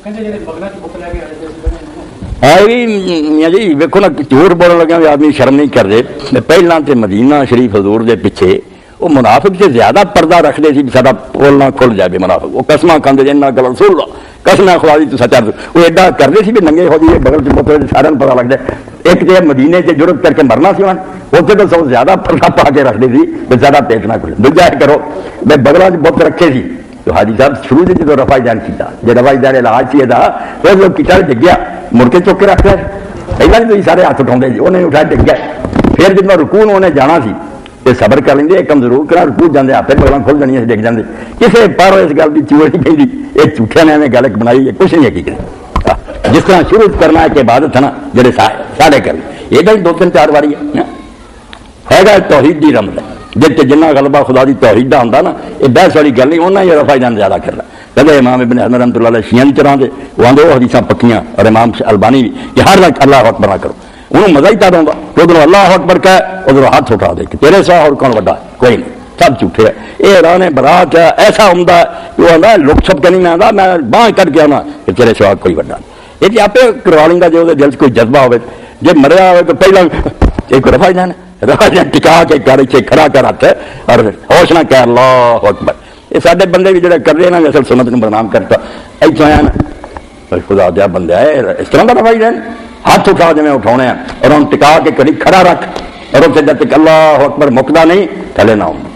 मियाँ जी वेखो ना, झूठ बोलने लगे भी आदमी शर्म नहीं करते। पहला तो मदीना शरीफ हजूर के पिछे वो मुनाफिक से ज्यादा पर्दा रखते थे, साडा बोलना खुल जाए। मुनाफिक वो कसम खाते थे, इन्ना गल सुन लो, कसम खुदा दी तू सच्चा। वो एडा करते थे भी नंगे हो जाइए बगल च बोतल सारे पता लगता। एक तो मदीने से जुर्त करके मरना सी उन्होंने, उत्थे तो सब ज्यादा पर्दा पा के रखते थे भी साडा पेट ना खुले। दूजा करो मैं बगलों च बुत रखे थे तो हाजी साहब शुरू से जो रफा जान किया, जो रफा जान इलाज से तो जो किटा डिग गया, मुड़ के चुक के रख लिया। पहला भी सारे हाथ उठाते जी, उन्हें उठाया डिग गया। फिर जो रुकू उन्हें जाना सी तो सबर कर लेंगे, एक कम जरूर करा, रुकू जाते आपे बगलों खुल जानिया डिग जाते। किसी पर इस गल की चूड़ नहीं कही, ये झूठिया ने एवं गल बनाई है, कुछ नहीं है। कि जिस तरह शुरू करना एक इबादत है ना, जो साढ़े कर ये दो तीन चार बारी है तौहीद की रमद है। जिस जिन्ना गलबा खुदा की तौहीद का होंगे ना, ये बहस वाली गल नहीं, उन्ना ही रफा जान ज्यादा करना। कहते इमाम इब्न हज़म रहमतुल्लाह अलैह शियां चराते वो आते वो हदीसां पक्कियां, और इमाम अलबानी भी कि हर वक्त अल्लाह अकबर ना करो। उन्होंने मजा ही तद आता कि उधरों अल्लाह अकबर कह, उधरों हाथ उठा दे कि तेरे साह और कौन बड़ा, कोई नहीं, सब झूठे है। ये राने बरात है ऐसा होंगे वो आंदा लुक छप के नहीं मैं आता, मैं बांह कट के आना कि तेरे सिवा कोई बड़ा। ये आपे करवा लेंगे जो दिल कोई जज्बा हो, जो मरिया हो तो पहला एक रफा जान टिका के कर इसे खड़ा कर हाथ और होश ना कह अल्लाह अकबर। ये साडे बंदे भी जो कर रहे हैं ना, असल सुन्नत को बदनाम करता इतों आया ना, खुदा दिया बंदा है इस तरह का रफा ही रहन, हाथ उठा जिमें उठाने और हम टिका के कभी खड़ा रख और उसे जब तक अल्लाह अकबर मुकदा नहीं थले ना आऊंगा।